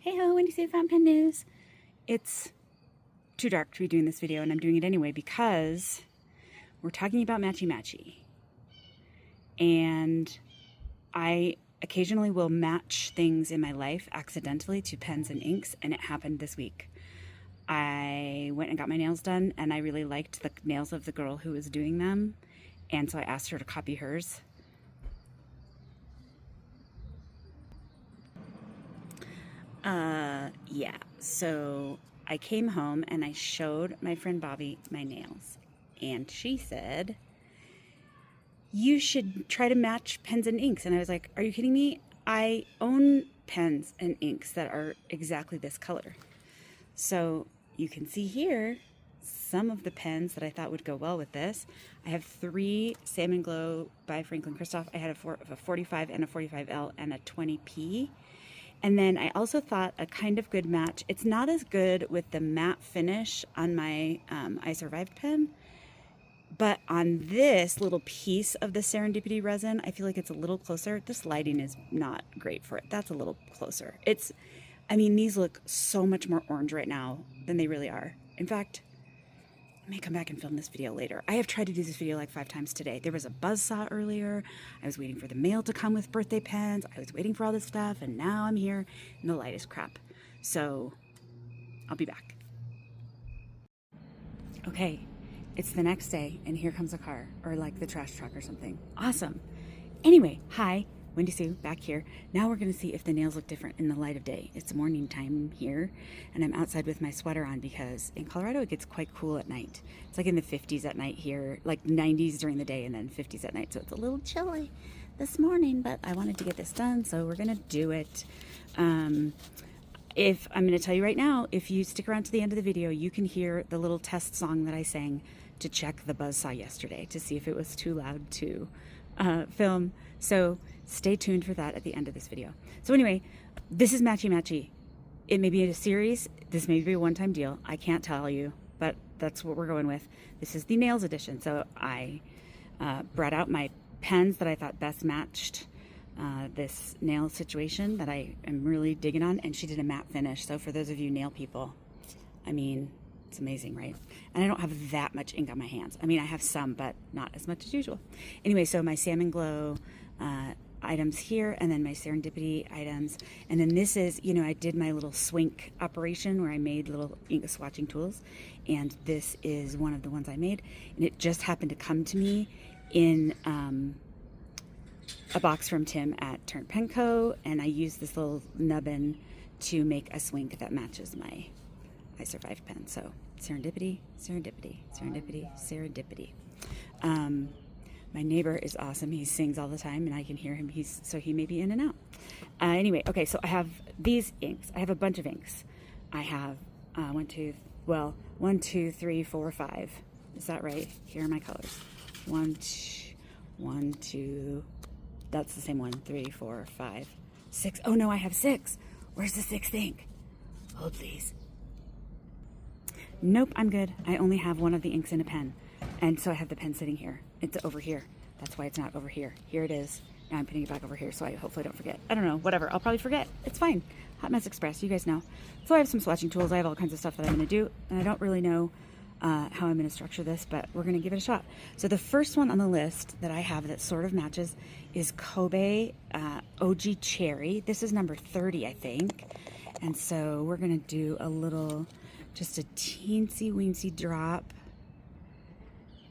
Hey ho, Wendy Sue Fountain Pen News. It's too dark to be doing this video, and I'm doing it anyway because we're talking about matchy-matchy. And I occasionally will match things in my life accidentally to pens and inks, and it happened this week. I went and got my nails done, and I really liked the nails of the girl who was doing them, and so I asked her to copy hers. Yeah, so I came home and I showed my friend Bobby my nails, and she said, you should try to match pens and inks. And I was like, are you kidding me? I own pens and inks that are exactly this color. So you can see here some of the pens that I thought would go well with this. I have 3 Salmon Glow by Franklin Christoph. I had a 45 and a 45L and a 20P. And then I also thought a kind of good match. It's not as good with the matte finish on my I Survived pen, but on this little piece of the Serendipity resin, I feel like it's a little closer. This lighting is not great for it. That's a little closer. I mean, these look so much more orange right now than they really are. In fact, I may come back and film this video later. I have tried to do this video like 5 times today. There was a buzzsaw earlier. I was waiting for the mail to come with birthday pens. I was waiting for all this stuff, and now I'm here, and the light is crap. So, I'll be back. Okay, it's the next day, and here comes a car, or like the trash truck or something. Awesome. Anyway, hi, Wendy Sue, back here. Now we're going to see if the nails look different in the light of day. It's morning time here, and I'm outside with my sweater on because in Colorado it gets quite cool at night. It's like in the 50s at night here, like 90s during the day and then 50s at night, so it's a little chilly this morning, but I wanted to get this done, so we're going to do it. If I'm going to tell you right now, if you stick around to the end of the video, you can hear the little test song that I sang to check the buzzsaw yesterday to see if it was too loud to film. So stay tuned for that at the end of this video. So anyway, this is matchy-matchy. It may be a series. This may be a one-time deal. I can't tell you, but that's what we're going with. This is the nails edition. So I brought out my pens that I thought best matched this nail situation that I am really digging on, and she did a matte finish. So for those of you nail people, I mean, it's amazing, right? And I don't have that much ink on my hands. I mean, I have some, but not as much as usual. Anyway, so my Salmon Glow items here, and then my Serendipity items. And then this is, you know, I did my little swink operation where I made little ink swatching tools. And this is one of the ones I made. And it just happened to come to me in a box from Tim at Turn Pen Co. And I used this little nubbin to make a swink that matches my I Survived pen. So Serendipity, Serendipity, Serendipity, Serendipity. My neighbor is awesome. He sings all the time, and I can hear him. So he may be in and out. Anyway, okay, so I have these inks. I have a bunch of inks. I have 1, 2, 3, 4, 5. Is that right? Here are my colors. 1, 2. That's the same one. 3, 4, 5, 6. Oh no, I have 6. Where's the 6th ink? Hold please. Nope, I'm good. I only have one of the inks in a pen. And so I have the pen sitting here. It's over here. That's why it's not over here. Here it is. Now I'm putting it back over here, so I hopefully don't forget. I don't know, whatever. I'll probably forget. It's fine. Hot Mess Express, you guys know. So I have some swatching tools. I have all kinds of stuff that I'm going to do. And I don't really know how I'm going to structure this, but we're going to give it a shot. So the first one on the list that I have that sort of matches is Kobe Oji Cherry. This is number 30, I think. And so we're going to do a little, just a teensy-weensy drop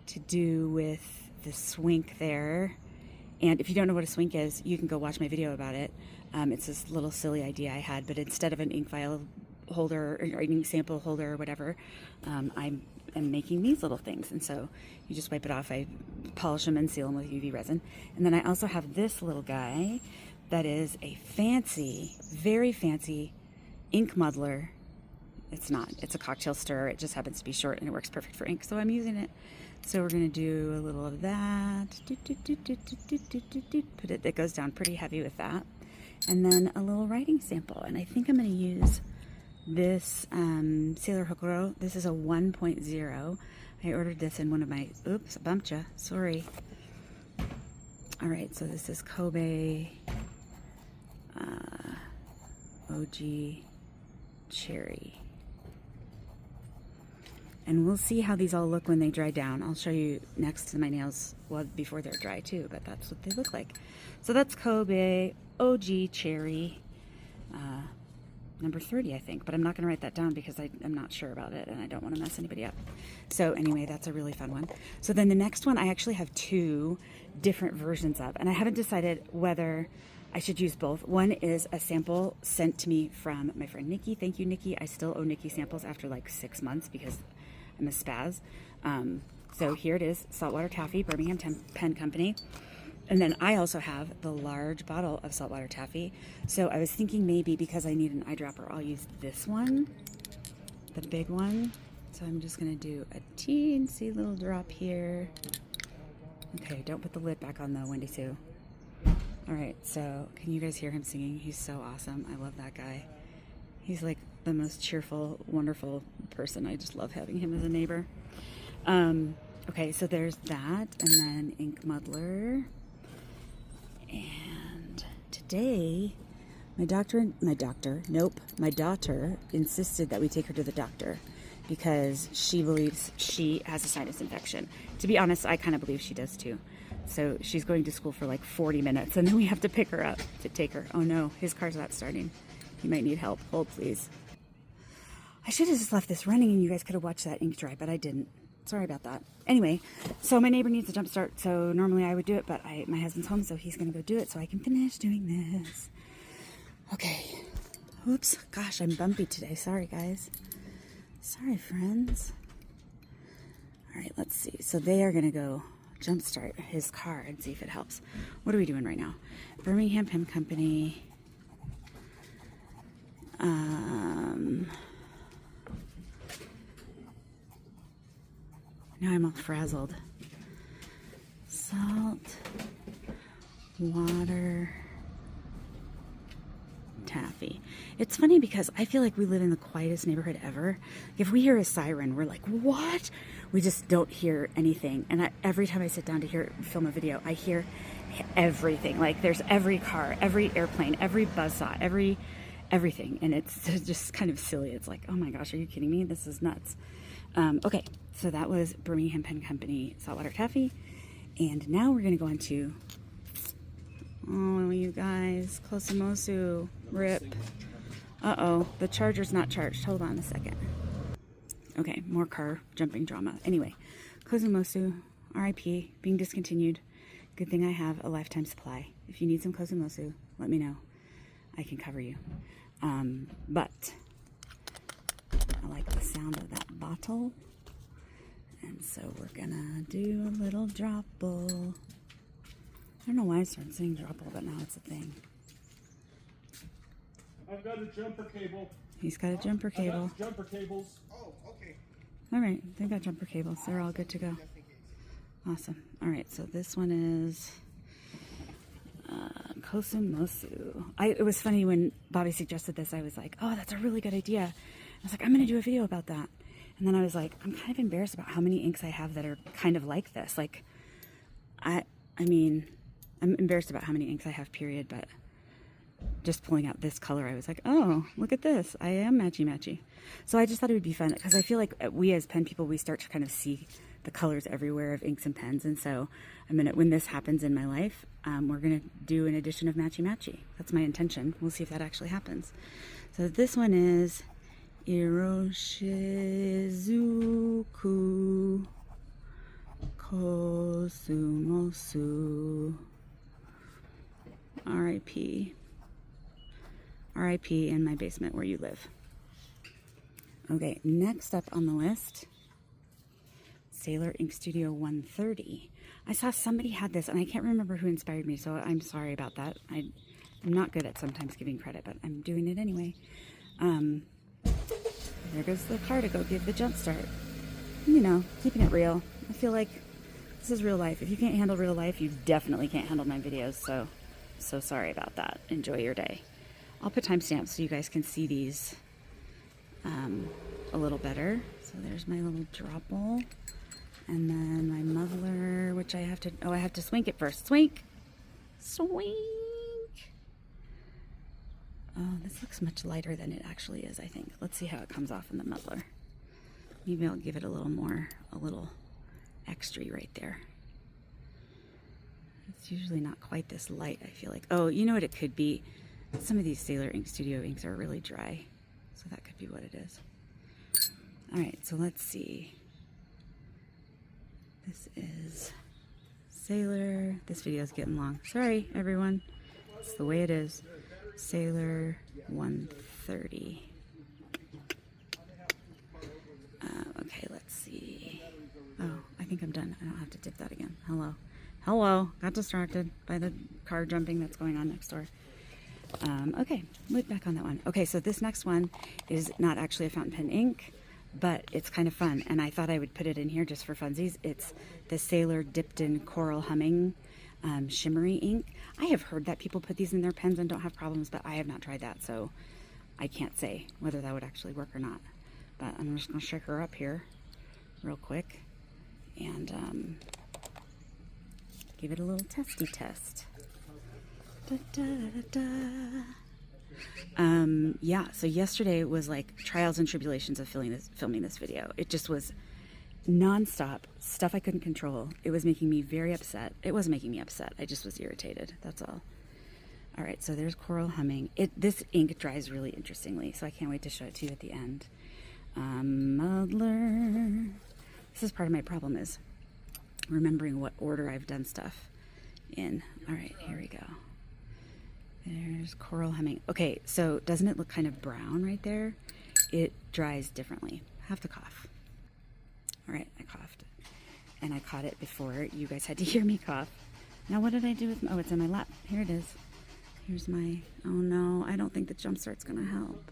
to do with the swink there. And if you don't know what a swink is, you can go watch my video about it. It's this little silly idea I had, but instead of an ink vial holder or ink sample holder or whatever, I am making these little things. And so you just wipe it off. I polish them and seal them with UV resin. And then I also have this little guy that is a fancy, very fancy ink muddler. It's not. It's a cocktail stirrer. It just happens to be short and it works perfect for ink, so I'm using it. So we're going to do a little of that. Put it, it goes down pretty heavy with that. And then a little writing sample. And I think I'm going to use this Sailor Dipton. This is a 1.0. I ordered this in one of my, oops, I bumped ya. Sorry. All right, so this is Kobe Oji Cherry. And we'll see how these all look when they dry down. I'll show you next to my nails, well, before they're dry too, but that's what they look like. So that's Kobe Oji Cherry, number 30, I think, but I'm not going to write that down because I'm not sure about it and I don't want to mess anybody up. So anyway, that's a really fun one. So then the next one, I actually have two different versions of, and I haven't decided whether I should use both. One is a sample sent to me from my friend Nikki. Thank you, Nikki. I still owe Nikki samples after like 6 months because I'm a spaz. So here it is, Saltwater Taffy, Birmingham Pen Company. And then I also have the large bottle of saltwater taffy. So I was thinking maybe because I need an eyedropper, I'll use this one, the big one. So I'm just gonna do a teensy little drop here. Okay, don't put the lid back on though, Wendy Sue. All right, so can you guys hear him singing? He's so awesome. I love that guy. He's like the most cheerful, wonderful person. I just love having him as a neighbor. Okay, so there's that, and then ink muddler. And today, my daughter insisted that we take her to the doctor because she believes she has a sinus infection. To be honest, I kind of believe she does too. So she's going to school for like 40 minutes and then we have to pick her up to take her. Oh no, his car's not starting. He might need help. Hold please. I should have just left this running and you guys could have watched that ink dry, but I didn't. Sorry about that. Anyway, so my neighbor needs a jump start, so normally I would do it, but my husband's home, so he's going to go do it so I can finish doing this. Okay. Oops. Gosh, I'm bumpy today. Sorry, guys. Sorry, friends. All right, let's see. So they are going to go jump start his car and see if it helps. What are we doing right now? Birmingham Pen Company. Now I'm all frazzled. Salt, water, taffy. It's funny because I feel like we live in the quietest neighborhood ever. If we hear a siren, we're like, what? We just don't hear anything. And every time I sit down to film a video, I hear everything. Like there's every car, every airplane, every buzzsaw, everything. And it's just kind of silly. It's like, oh my gosh, are you kidding me? This is nuts. Okay, so that was Birmingham Pen Company Saltwater Taffy. And now we're going to go on to, oh, you guys, Kosumosu, R.I.P. Uh-oh, the charger's not charged. Hold on a second. Okay, more car jumping drama. Anyway, Kosumosu, R.I.P., being discontinued. Good thing I have a lifetime supply. If you need some Kosumosu, let me know. I can cover you. But I like the sound of that bottle. And so we're gonna do a little dropple. I don't know why I started saying dropple, but now it's a thing. I've got a jumper cable. He's got a jumper cable. Jumper cables. Oh, okay. All right, they've got jumper cables. They're all good to go. Awesome. All right, so this one is Kosumosu. It was funny when Bobby suggested this. I was like, oh, that's a really good idea. I was like, I'm going to do a video about that. And then I was like, I'm kind of embarrassed about how many inks I have that are kind of like this. Like, I mean, I'm embarrassed about how many inks I have, period, but just pulling out this color, I was like, oh, look at this. I am matchy-matchy. So I just thought it would be fun because I feel like we as pen people, we start to kind of see the colors everywhere of inks and pens. And so when this happens in my life, we're going to do an edition of matchy-matchy. That's my intention. We'll see if that actually happens. So this one is Iroshizuku Kosumosu. R.I.P. R.I.P. in my basement where you live. Okay, next up on the list, Sailor Ink Studio 130. I saw somebody had this, and I can't remember who inspired me, so I'm sorry about that. I'm not good at sometimes giving credit, but I'm doing it anyway. There goes the car to go give the jump start. You know, keeping it real. I feel like this is real life. If you can't handle real life, you definitely can't handle my videos, so sorry about that. Enjoy your day. I'll put timestamps so you guys can see these a little better. So there's my little dropple. And then my muddler, which I have to swink it first. Swink! Swink! Oh, this looks much lighter than it actually is, I think. Let's see how it comes off in the muddler. Maybe I'll give it a little extra right there. It's usually not quite this light, I feel like. Oh, you know what it could be? Some of these Sailor Ink Studio inks are really dry, so that could be what it is. All right, so let's see. This is Sailor. This video is getting long. Sorry, everyone. It's the way it is. Sailor 130. Okay, let's see. Oh, I think I'm done. I don't have to dip that again. Hello. Hello. Got distracted by the car jumping that's going on next door. Okay, look back on that one. Okay, so this next one is not actually a fountain pen ink, but it's kind of fun, and I thought I would put it in here just for funsies. It's the Sailor Dipton Coral Humming shimmery ink. I have heard that people put these in their pens and don't have problems, but I have not tried that, so I can't say whether that would actually work or not. But I'm just going to shake her up here real quick and give it a little testy test. Da, da, da, da. Yeah, so yesterday was like trials and tribulations of filming this video. It just was non-stop stuff I couldn't control. It was making me very upset. It wasn't making me upset. I just was irritated. That's all. All right, so there's Coral Humming. This ink dries really interestingly, so I can't wait to show it to you at the end. Muddler. This is part of my problem, is remembering what order I've done stuff in. All right, here we go. There's Coral Humming. Okay, so doesn't it look kind of brown right there? It dries differently. I have to cough. All right, I coughed. And I caught it before you guys had to hear me cough. Now what did I do with, oh, it's in my lap. Here it is. Here's my, oh no, I don't think the jump start's gonna help.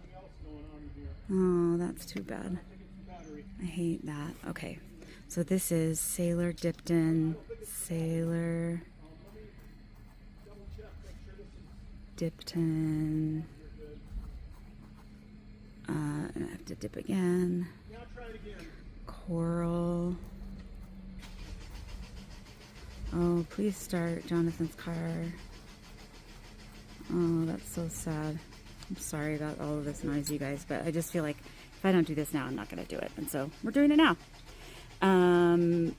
Oh, that's too bad. I hate that. Okay, so this is Sailor Dipton, Sailor Dipton. And I have to dip again. Coral. Oh, please start Jonathan's car. Oh, that's so sad. I'm sorry about all of this noise, you guys, but I just feel like if I don't do this now, I'm not going to do it. And so we're doing it now.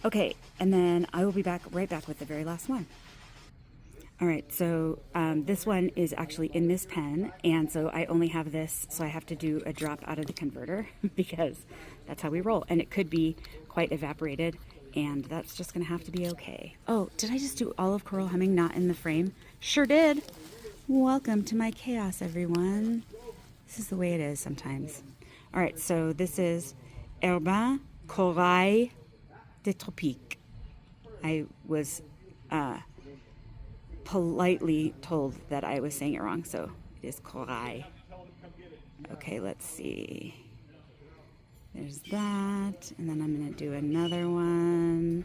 Okay, and then I will be right back with the very last one. All right, so this one is actually in this pen, and so I only have this, so I have to do a drop out of the converter because that's how we roll. And it could be quite evaporated, and that's just going to have to be okay. Oh, did I just do all of Coral Humming not in the frame? Sure did. Welcome to my chaos, everyone. This is the way it is sometimes. All right, so this is Herbin, Corail, des Tropiques. I was politely told that I was saying it wrong, so it is Corail. Okay, let's see. There's that, and then I'm going to do another one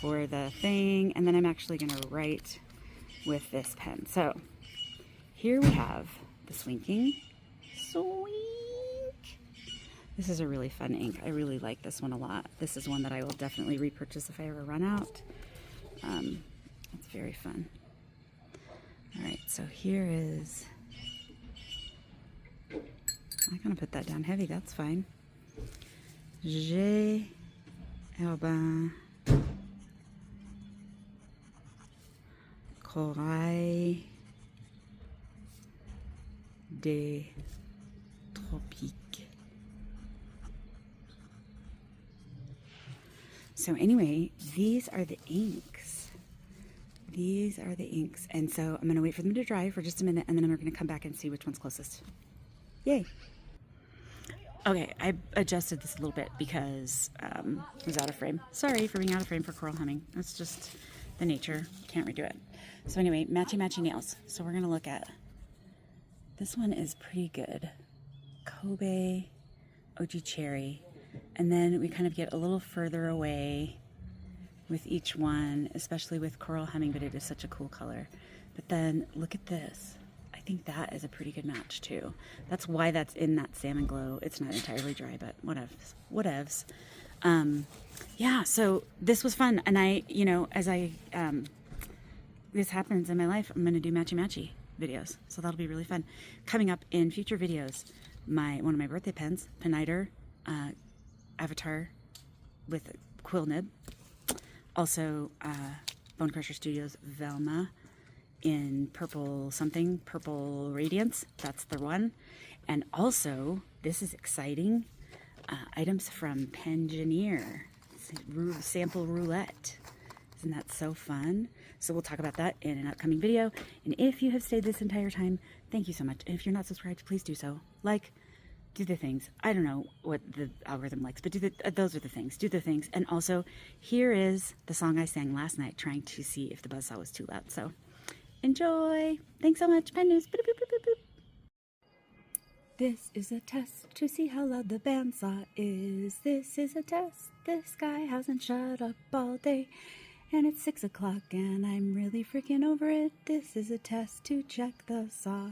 for the thing, and then I'm actually going to write with this pen. So here we have the Swinking. Swink! This is a really fun ink. I really like this one a lot. This is one that I will definitely repurchase if I ever run out. It's very fun. All right, so here is, I'm gonna put that down heavy, that's fine. J'ai Herbin, Corail, des Tropiques. So anyway, these are the inks. These are the inks. And so I'm going to wait for them to dry for just a minute, and then we're going to come back and see which one's closest. Yay. Okay, I adjusted this a little bit because it was out of frame. Sorry for being out of frame for Coral Humming. That's just the nature. Can't redo it. So anyway, matchy-matchy nails. So we're going to look at, this one is pretty good. Kobe, Oji Cherry. And then we kind of get a little further away with each one, especially with Coral Humming, but it is such a cool color. But then look at this. I think that is a pretty good match too. That's why that's in that salmon glow. It's not entirely dry, but whatevs. Yeah, so this was fun. And I, you know, as this happens in my life, I'm going to do matchy-matchy. videos. So that'll be really fun. Coming up in future videos, one of my birthday pens, Peniter, Avatar with a quill nib. Also, Bone Crusher Studios Velma in purple something, purple radiance. That's the one. And also, this is exciting, items from Pengineer, sample roulette. Isn't that so fun? So we'll talk about that in an upcoming video. And if you have stayed this entire time, thank you so much. And if you're not subscribed, please do so. Like, do the things. I don't know what the algorithm likes, but those are the things. Do the things. And also, here is the song I sang last night, trying to see if the buzzsaw was too loud. So enjoy. Thanks so much. Pen News. Boop, boop, boop, boop, boop. This is a test to see how loud the bandsaw is. This is a test. This guy hasn't shut up all day. And it's 6 o'clock and I'm really freaking over it. This is a test to check the saw.